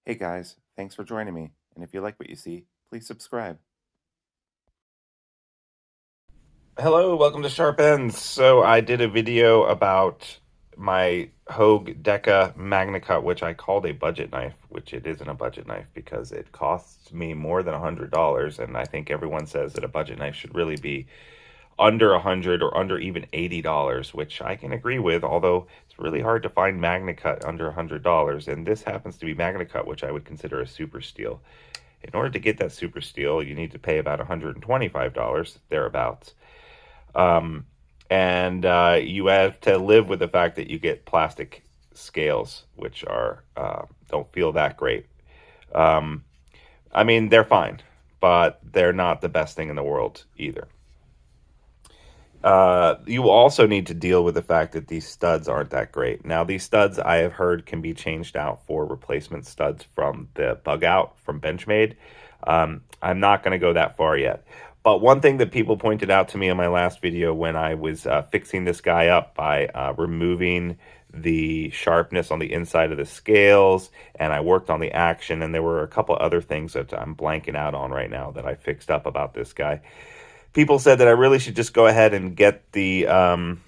Hey guys, thanks for joining me, and if you like what you see, please subscribe. Hello, welcome to Sharp Ends. So I did a video about my Hogue Deka Magnacut, which I called a budget knife, which it isn't a budget knife because it costs me more than $100, and I think everyone says that a budget knife should really be under 100 or under even $80, which I can agree with, although it's really hard to find Magnacut under $100, and this happens to be Magnacut, which I would consider a super steal. In order to get that super steal, you need to pay about $125 thereabouts. Um, and you have to live with the fact that you get plastic scales, which are don't feel that great. Um, I mean, they're fine, but they're not the best thing in the world either. You also need to deal with the fact that these studs aren't that great. Now, these studs I have heard can be changed out for replacement studs from the bug out from Benchmade. I'm not going to go that far yet. But one thing that people pointed out to me in my last video when I was fixing this guy up by removing the sharpness on the inside of the scales, and I worked on the action, and there were a couple other things that I'm blanking out on right now that I fixed up about this guy. People said that I really should just go ahead and get the OG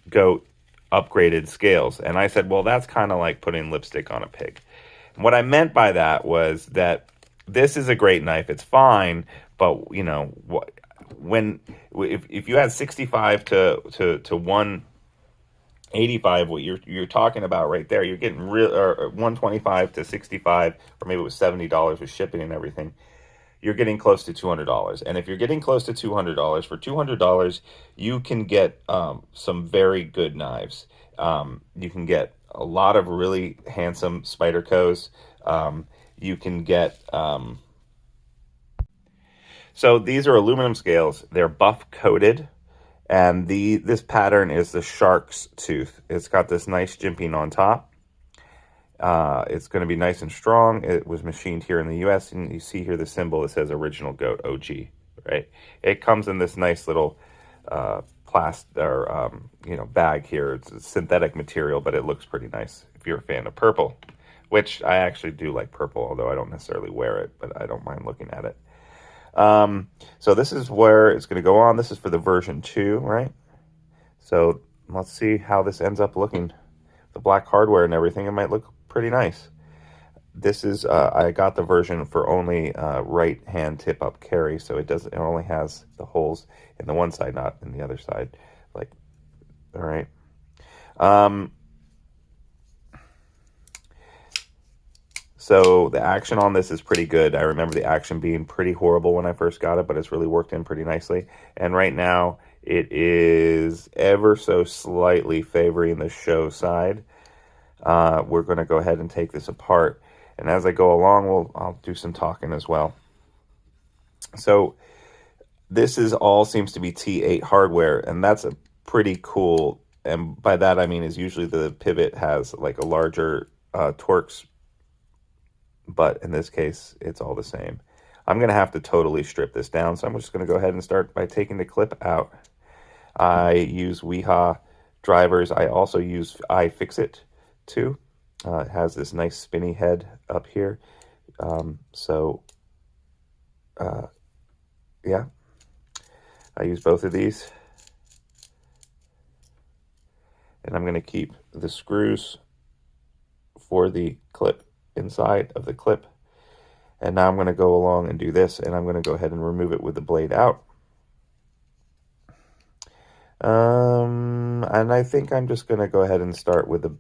goat upgraded scales. And I said, well, that's kind of like putting lipstick on a pig. And what I meant by that was that this is a great knife. It's fine, but you know, when if you had 65 to 185, what you're talking about right there, you're getting real, or 125 to 65, or maybe it was $70 with shipping and everything. You're getting close to $200. And if you're getting close to $200, for $200, you can get some very good knives. You can get a lot of really handsome Spydercos. You can get so these are aluminum scales. They're buff coated, and this pattern is the shark's tooth. It's got this nice jimping on top. It's going to be nice and strong. It was machined here in the U.S., and you see here the symbol that says Original Goat OG, right? It comes in this nice little plastic or bag here. It's a synthetic material, but it looks pretty nice if you're a fan of purple, which I actually do like purple, although I don't necessarily wear it, but I don't mind looking at it. So this is where it's going to go on. This is for the version 2, right? So let's see how this ends up looking. The black hardware and everything, it might look pretty nice. This is I got the version for only right hand tip up carry, so it only has the holes in the one side, not in the other side. Like, all right. So the action on this is pretty good. I remember the action being pretty horrible when I first got it, but it's really worked in pretty nicely. And right now it is ever so slightly favoring the show side. We're going to go ahead and take this apart. And as I go along, I'll do some talking as well. So this is all seems to be T8 hardware, and that's a pretty cool. And by that I mean is usually the pivot has like a larger Torx, but in this case it's all the same. I'm going to have to totally strip this down, so I'm just going to go ahead and start by taking the clip out. I use Weha drivers. I also use iFixit too. It has this nice spinny head up here. Yeah, I use both of these. And I'm going to keep the screws for the clip inside of the clip. And now I'm going to go along and do this, and I'm going to go ahead and remove it with the blade out. And I think I'm just going to go ahead and start with the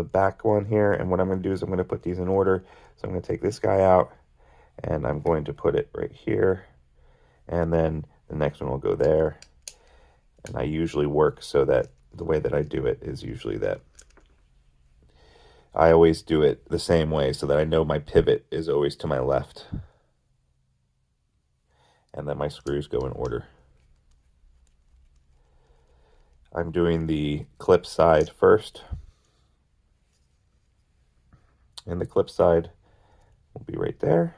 back one here. And what I'm going to do is I'm going to put these in order. So I'm going to take this guy out, and I'm going to put it right here. And then the next one will go there. And I usually work so that the way that I do it is usually that I always do it the same way so that I know my pivot is always to my left. And then my screws go in order. I'm doing the clip side first. And the clip side will be right there.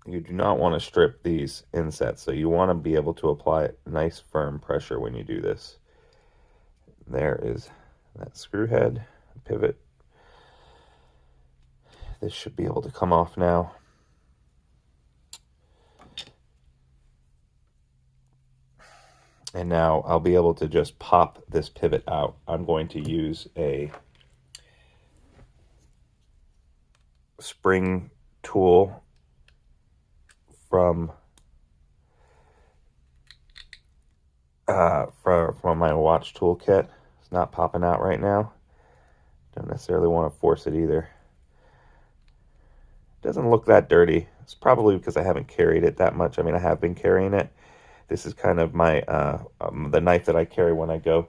you do not want to strip these insets, so you want to be able to apply nice firm pressure when you do this. There is that screw head, pivot. This should be able to come off now. And now I'll be able to just pop this pivot out. I'm going to use a spring tool from my watch toolkit. It's not popping out right now. Don't necessarily want to force it either. It doesn't look that dirty. It's probably because I haven't carried it that much. I mean, I have been carrying it. This is kind of my the knife that I carry when I go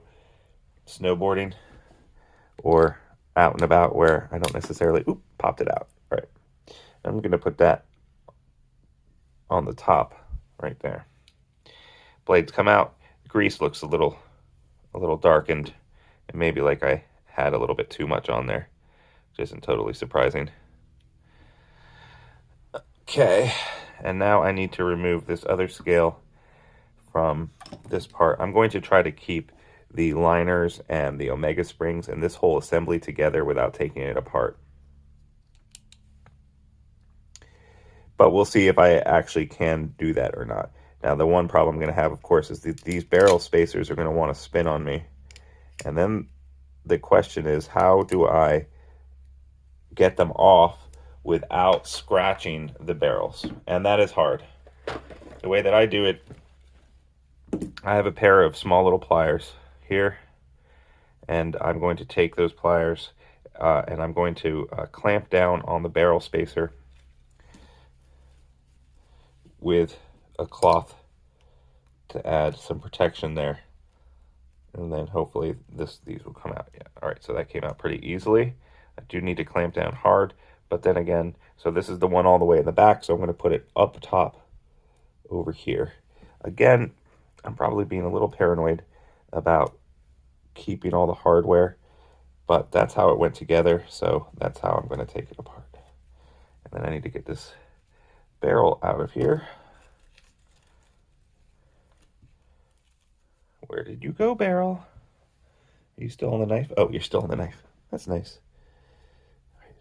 snowboarding or out and about where I don't necessarily, oop, popped it out. All right. I'm going to put that on the top right there. Blades come out. Grease looks a little darkened, and maybe like I had a little bit too much on there, which isn't totally surprising. Okay, and now I need to remove this other scale from this part. I'm going to try to keep the liners and the Omega springs and this whole assembly together without taking it apart. But we'll see if I actually can do that or not. Now, the one problem I'm going to have, of course, is that these barrel spacers are going to want to spin on me. And then the question is, how do I get them off without scratching the barrels? And that is hard. The way that I do it, I have a pair of small little pliers here, and I'm going to take those pliers and I'm going to clamp down on the barrel spacer with a cloth to add some protection there, and then hopefully these will come out. Yeah, all right, so that came out pretty easily. I do need to clamp down hard, but then again, so this is the one all the way in the back, so I'm going to put it up top over here. Again, I'm probably being a little paranoid about keeping all the hardware, but that's how it went together, so that's how I'm going to take it apart. And then I need to get this barrel out of here. Where did you go, barrel? Are you still on the knife? Oh, you're still on the knife. That's nice. Right.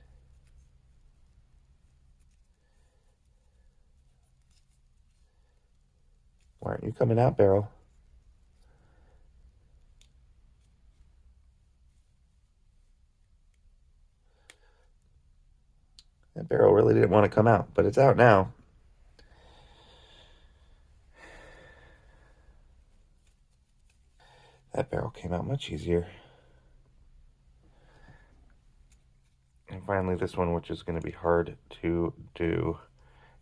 Why aren't you coming out, barrel? That barrel really didn't want to come out, but it's out now. That barrel came out much easier. And finally this one, which is going to be hard to do,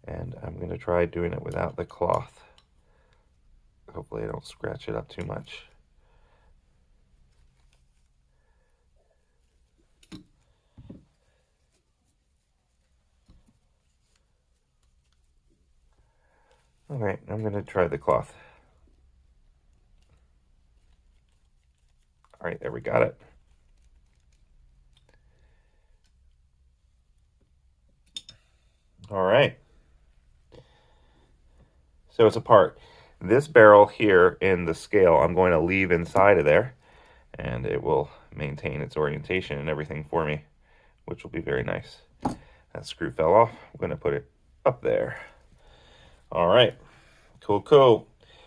and I'm going to try doing it without the cloth. Hopefully I don't scratch it up too much. All right, I'm going to try the cloth. All right, there we got it. All right. So it's apart. This barrel here in the scale, I'm going to leave inside of there, and it will maintain its orientation and everything for me, which will be very nice. That screw fell off. I'm going to put it up there. All right. Cool, cool.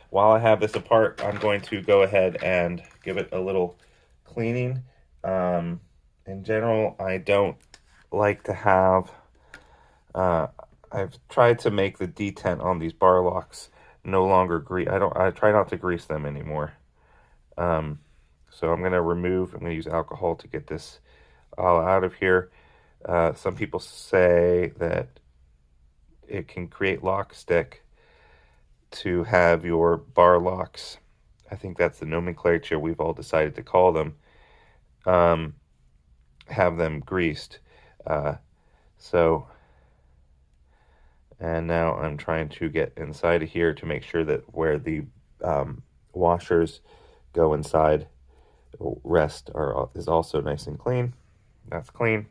While I have this apart, I'm going to go ahead and give it a little cleaning. In general, I don't like to have... I've tried to make the detent on these bar locks no longer grease. I try not to grease them anymore. So I'm going to use alcohol to get this all out of here. Some people say that it can create lock stick to have your bar locks, I think that's the nomenclature we've all decided to call them, have them greased. And now I'm trying to get inside of here to make sure that where the washers go inside rest is also nice and clean. That's clean.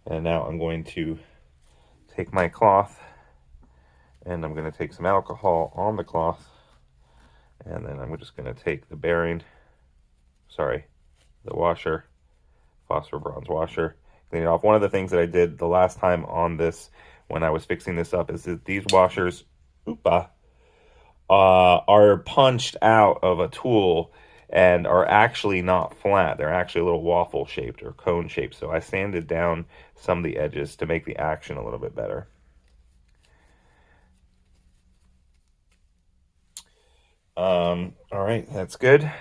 And now I'm going to take my cloth and I'm going to take some alcohol on the cloth, and then I'm just going to take the bearing, the washer, phosphor bronze washer, clean it off. One of the things that I did the last time on this, when I was fixing this up, is that these washers, are punched out of a tool and are actually not flat. They're actually a little waffle shaped or cone shaped. So I sanded down some of the edges to make the action a little bit better. All right, that's good.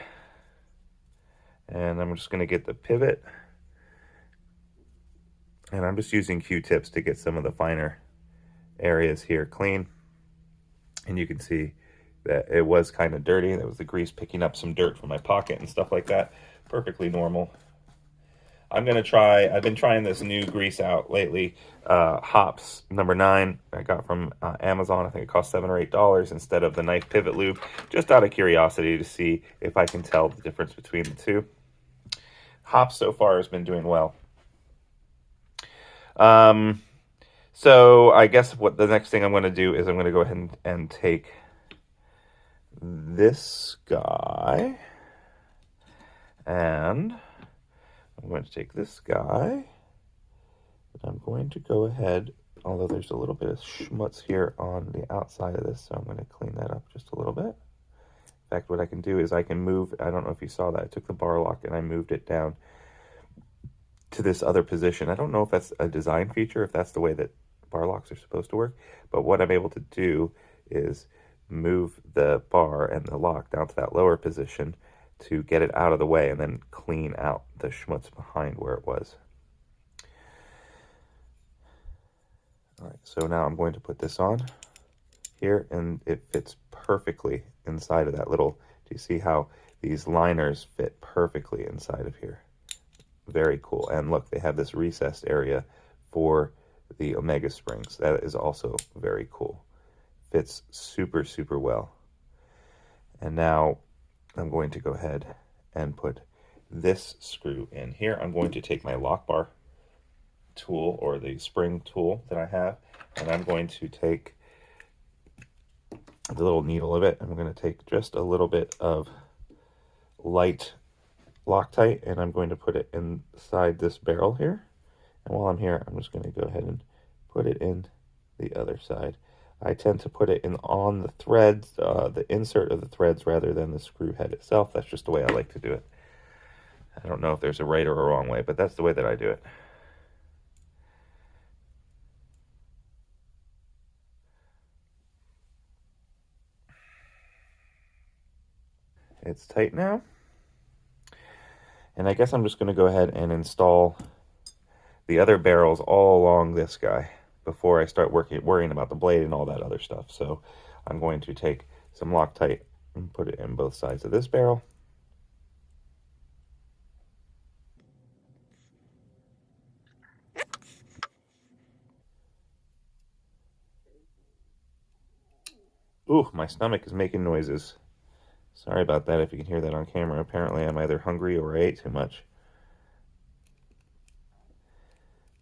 And I'm just going to get the pivot. And I'm just using Q-tips to get some of the finer areas here clean. And you can see that it was kind of dirty. That was the grease picking up some dirt from my pocket and stuff like that. Perfectly normal. I've been trying this new grease out lately. Hops number 9 I got from Amazon. I think it cost $7 or $8 instead of the knife pivot lube, just out of curiosity to see if I can tell the difference between the two. Hops so far has been doing well. So I guess what the next thing I'm going to do is I'm going to go ahead and take this guy, and I'm going to take this guy, and I'm going to go ahead, although there's a little bit of schmutz here on the outside of this, so I'm going to clean that up just a little bit. In fact, what I can do is I can move, I don't know if you saw that, I took the bar lock and I moved it down to this other position. I don't know if that's a design feature, if that's the way that bar locks are supposed to work, but what I'm able to do is move the bar and the lock down to that lower position to get it out of the way and then clean out the schmutz behind where it was. All right, so now I'm going to put this on here, and it fits perfectly inside of that little, do you see how these liners fit perfectly inside of here? Very cool. And look, they have this recessed area for the Omega springs. That is also very cool. Fits super, super well. And now I'm going to go ahead and put this screw in here. I'm going to take my lock bar tool, or the spring tool that I have, and I'm going to take the little needle of it. I'm going to take just a little bit of light Loctite, and I'm going to put it inside this barrel here. And while I'm here, I'm just going to go ahead and put it in the other side. I tend to put it in on the threads, the insert of the threads, rather than the screw head itself. That's just the way I like to do it. I don't know if there's a right or a wrong way, but that's the way that I do it. It's tight now. And I guess I'm just going to go ahead and install the other barrels all along this guy before I start worrying about the blade and all that other stuff. So I'm going to take some Loctite and put it in both sides of this barrel. Ooh, my stomach is making noises. Sorry about that if you can hear that on camera. Apparently I'm either hungry or I ate too much.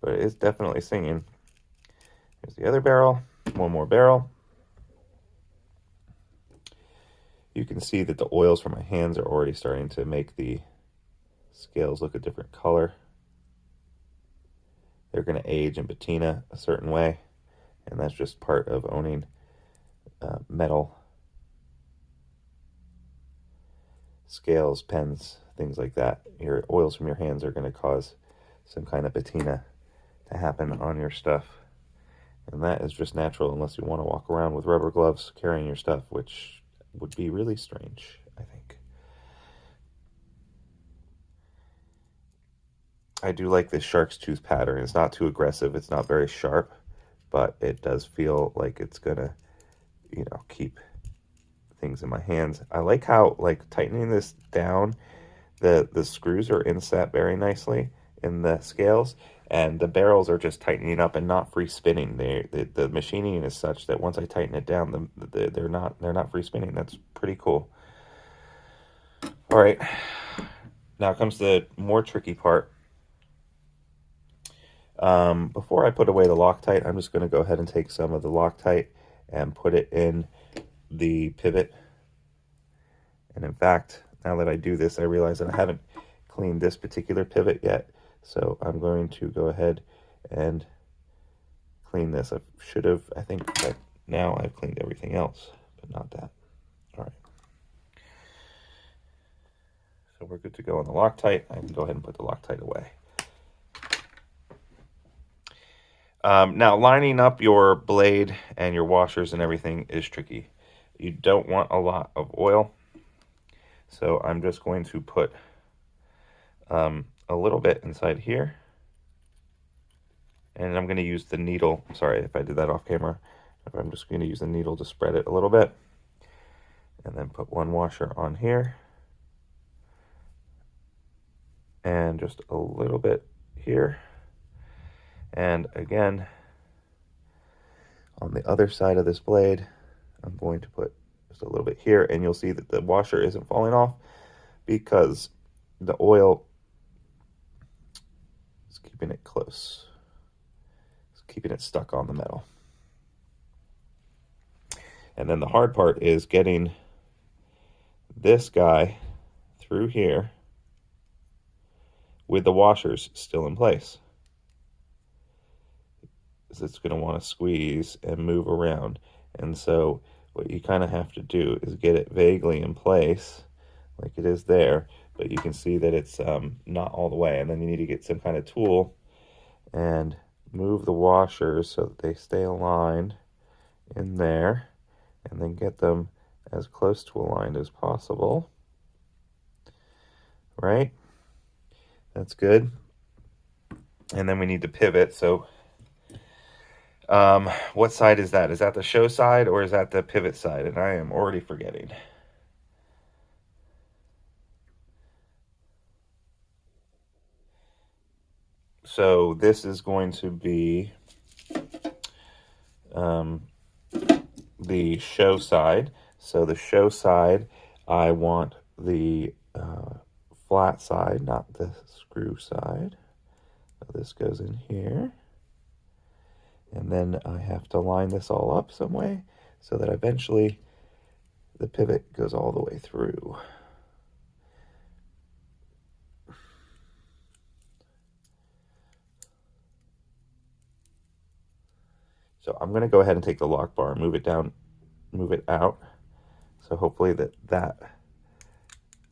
But it is definitely singing. Here's the other barrel. One more barrel. You can see that the oils from my hands are already starting to make the scales look a different color. They're going to age and patina a certain way, and that's just part of owning metal scales, pens, things like that. Your oils from your hands are going to cause some kind of patina to happen on your stuff, and that is just natural unless you want to walk around with rubber gloves carrying your stuff, which would be really strange, I think. I do like this shark's tooth pattern. It's not too aggressive, it's not very sharp, but it does feel like it's gonna, you know, keep things in my hands. I like how, like, tightening this down, the screws are inset very nicely in the scales, and the barrels are just tightening up and not free spinning. The machining is such that once I tighten it down, they're not free spinning. That's pretty cool. All right, now comes the more tricky part. Before I put away the Loctite, I'm just going to go ahead and take some of the Loctite and put it in the pivot. And in fact, now that I do this, I realize that I haven't cleaned this particular pivot yet. So I'm going to go ahead and clean this. I think that now I've cleaned everything else, but not that. All right. So we're good to go on the Loctite. I can go ahead and put the Loctite away. Now, lining up your blade and your washers and everything is tricky. You don't want a lot of oil. So I'm just going to put a little bit inside here. And I'm going to use the needle. Sorry if I did that off camera. I'm just going to use the needle to spread it a little bit. And then put one washer on here. And just a little bit here. And again, on the other side of this blade, I'm going to put just a little bit here. And you'll see that the washer isn't falling off because the oil is keeping it close. It's keeping it stuck on the metal. And then the hard part is getting this guy through here with the washers still in place. It's going to want to squeeze and move around. And so what you kind of have to do is get it vaguely in place like it is there, but you can see that it's not all the way. And then you need to get some kind of tool and move the washers so that they stay aligned in there, and then get them as close to aligned as possible. Right? That's good. And then we need to pivot. So what side is that? Is that the show side or is that the pivot side? And I am already forgetting. So this is going to be the show side. So the show side, I want the flat side, not the screw side. So this goes in here. And then I have to line this all up some way so that eventually the pivot goes all the way through. So I'm going to go ahead and take the lock bar and move it down, move it out. So hopefully that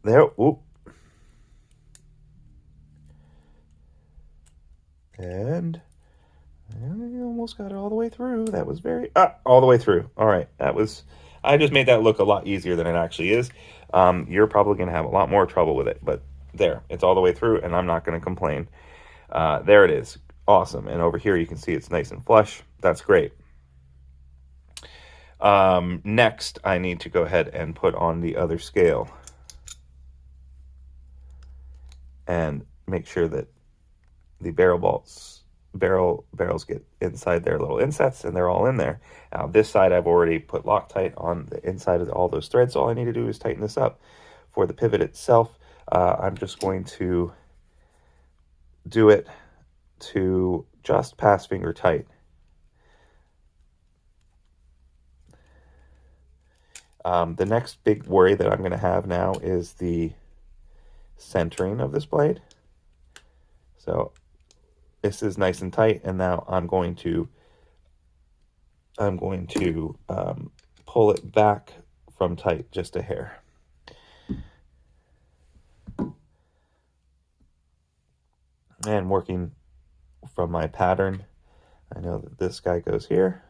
there, whoop. And I almost got it all the way through. That was all the way through. All right, I just made that look a lot easier than it actually is. You're probably going to have a lot more trouble with it, but there, it's all the way through, and I'm not going to complain. There it is. Awesome. And over here, you can see it's nice and flush. That's great. Next, I need to go ahead and put on the other scale and make sure that the barrels get inside their little insets, and they're all in there. Now, this side, I've already put Loctite on the inside of all those threads. All I need to do is tighten this up. For the pivot itself, I'm just going to do it to just pass finger tight. The next big worry that I'm going to have now is the centering of this blade. So this is nice and tight, and now I'm going to pull it back from tight just a hair. And working from my pattern, I know that this guy goes here.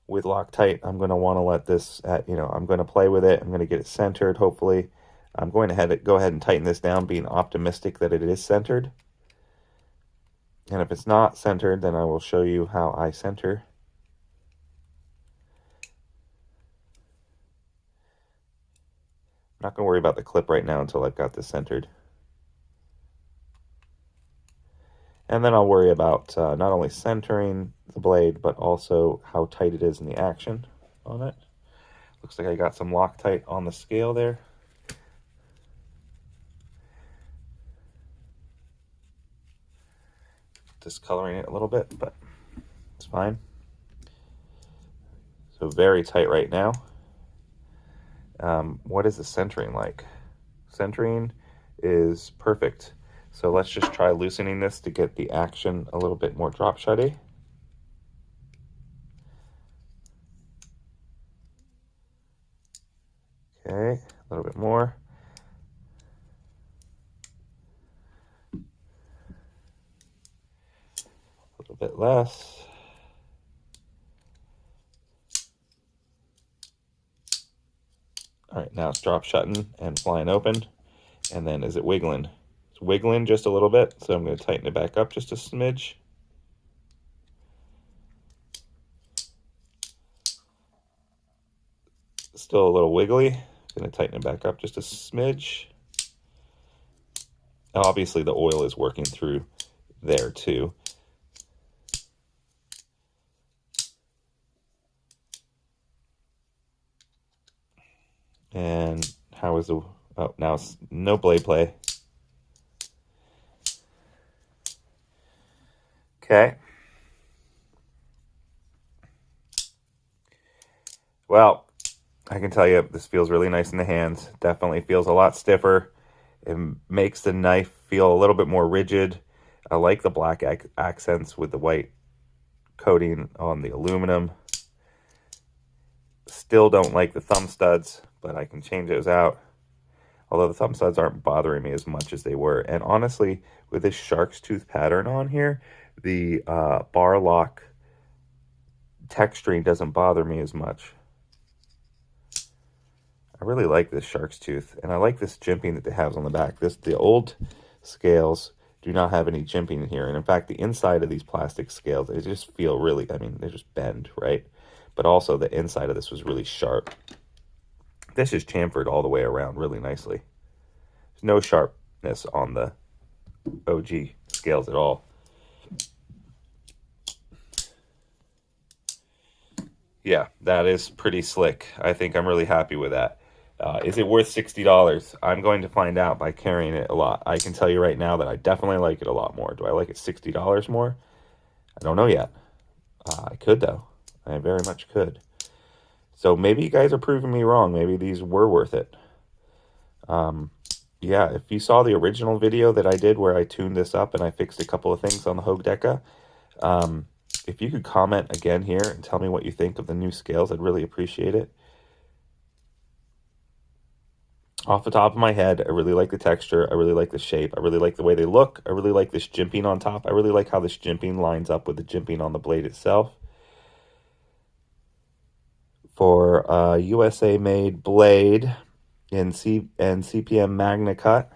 With Loctite, I'm going to want to let this, I'm going to play with it. I'm going to get it centered, hopefully. I'm going to go ahead and tighten this down, being optimistic that it is centered. And if it's not centered, then I will show you how I center. I'm not going to worry about the clip right now until I've got this centered. And then I'll worry about not only centering the blade, but also how tight it is in the action on it. Looks like I got some Loctite on the scale there. discoloring it a little bit, but it's fine. So very tight right now. What is the centering like? Centering is perfect. So let's just try loosening this to get the action a little bit more drop shotty. Okay, a little bit more. A little bit less. All right, now it's drop shutting and flying open. And then is it wiggling? It's wiggling just a little bit, so I'm going to tighten it back up just a smidge. Still a little wiggly. Going to tighten it back up just a smidge. Now, obviously, the oil is working through there too. And how is the... Oh, now it's no blade play. Okay. Well, I can tell you this feels really nice in the hands. Definitely feels a lot stiffer. It makes the knife feel a little bit more rigid. I like the black accents with the white coating on the aluminum. Still don't like the thumb studs, but I can change those out. Although the thumb studs aren't bothering me as much as they were. And honestly, with this shark's tooth pattern on here, the bar lock texturing doesn't bother me as much. I really like this shark's tooth, and I like this jimping that they have on the back. The old scales do not have any jimping in here. And in fact, the inside of these plastic scales, they just feel really, I mean, they just bend, right? But also the inside of this was really sharp. This is chamfered all the way around really nicely. There's no sharpness on the OG scales at all. Yeah, that is pretty slick. I think I'm really happy with that. Is it worth $60? I'm going to find out by carrying it a lot. I can tell you right now that I definitely like it a lot more. Do I like it $60 more? I don't know yet. I could, though. I very much could. So maybe you guys are proving me wrong. Maybe these were worth it. Yeah, if you saw the original video that I did where I tuned this up and I fixed a couple of things on the Hogue Deka, if you could comment again here and tell me what you think of the new scales, I'd really appreciate it. Off the top of my head, I really like the texture. I really like the shape. I really like the way they look. I really like this jimping on top. I really like how this jimping lines up with the jimping on the blade itself. For a USA-made blade in CPM Magnacut,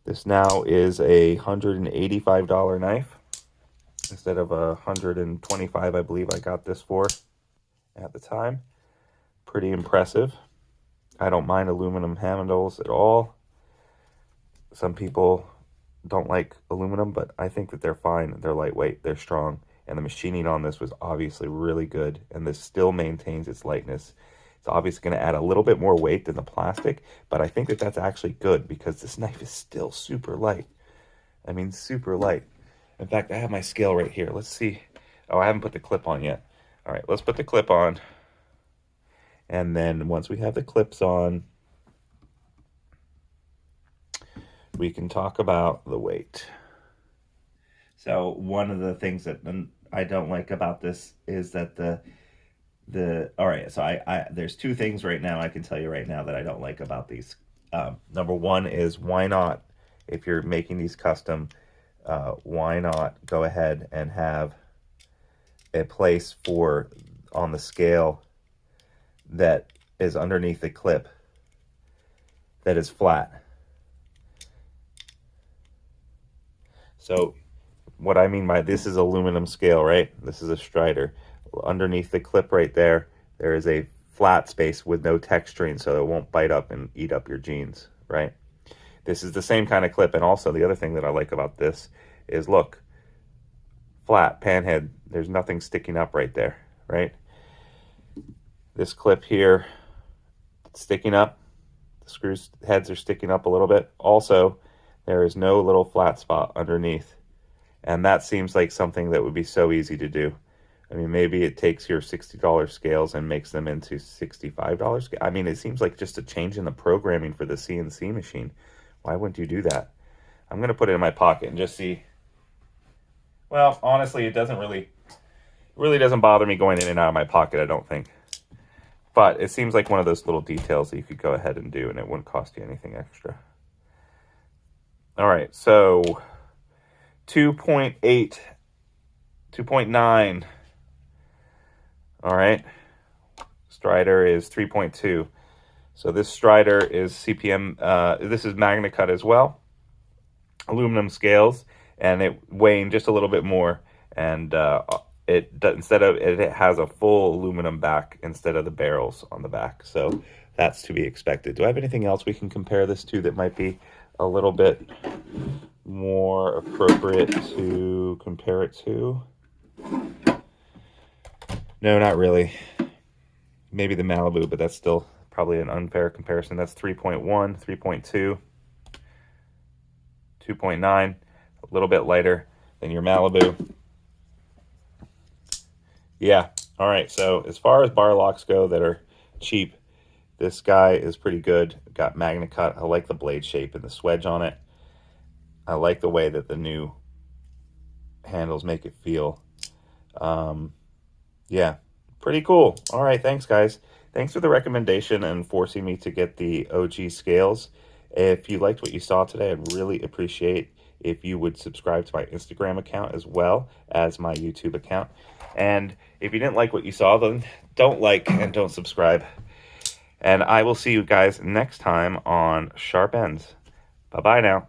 this now is a $185 knife instead of a $125, I believe I got this for at the time. Pretty impressive. I don't mind aluminum handles at all. Some people don't like aluminum, but I think that they're fine. They're lightweight, they're strong, and the machining on this was obviously really good, and this still maintains its lightness. It's obviously going to add a little bit more weight than the plastic, but I think that that's actually good because this knife is still super light. I mean, super light. In fact, I have my scale right here. Let's see. Oh, I haven't put the clip on yet. All right, let's put the clip on. And then once we have the clips on, we can talk about the weight. So one of the things that I don't like about this is that all right, so there's two things right now I can tell you right now that I don't like about these. Number one is, why not, if you're making these custom, why not go ahead and have a place for, on the scale, that is underneath the clip that is flat. So what I mean by this is aluminum scale, right? This is a Strider. Underneath the clip right there, there is a flat space with no texturing, so it won't bite up and eat up your jeans, right? This is the same kind of clip. And also the other thing that I like about this is, look, flat panhead. There's nothing sticking up right there, right? This clip here, it's sticking up. The screws heads are sticking up a little bit. Also, there is no little flat spot underneath. And that seems like something that would be so easy to do. I mean, maybe it takes your $60 scales and makes them into $65. I mean, it seems like just a change in the programming for the CNC machine. Why wouldn't you do that? I'm going to put it in my pocket and just see. Well, honestly, it really doesn't bother me going in and out of my pocket, I don't think. But it seems like one of those little details that you could go ahead and do, and it wouldn't cost you anything extra. All right, so 2.8, 2.9. All right, Strider is 3.2. So this Strider is CPM, this is Magnacut as well. Aluminum scales, and it weighing just a little bit more, and it has a full aluminum back instead of the barrels on the back, so that's to be expected. Do I have anything else we can compare this to that might be a little bit more appropriate to compare it to? No, not really. Maybe the Malibu, but that's still probably an unfair comparison. That's 3.1, 3.2, 2.9, a little bit lighter than your Malibu. Yeah, all right, so as far as bar locks go that are cheap, this guy is pretty good. Got Magnacut. I like the blade shape and the swedge on it. I like the way that the new handles make it feel. Yeah, pretty cool. All right, thanks, guys. Thanks for the recommendation and forcing me to get the OG scales. If you liked what you saw today, I'd really appreciate if you would subscribe to my Instagram account as well as my YouTube account. And if you didn't like what you saw, then don't like and don't subscribe. And I will see you guys next time on Sharp Ends. Bye-bye now.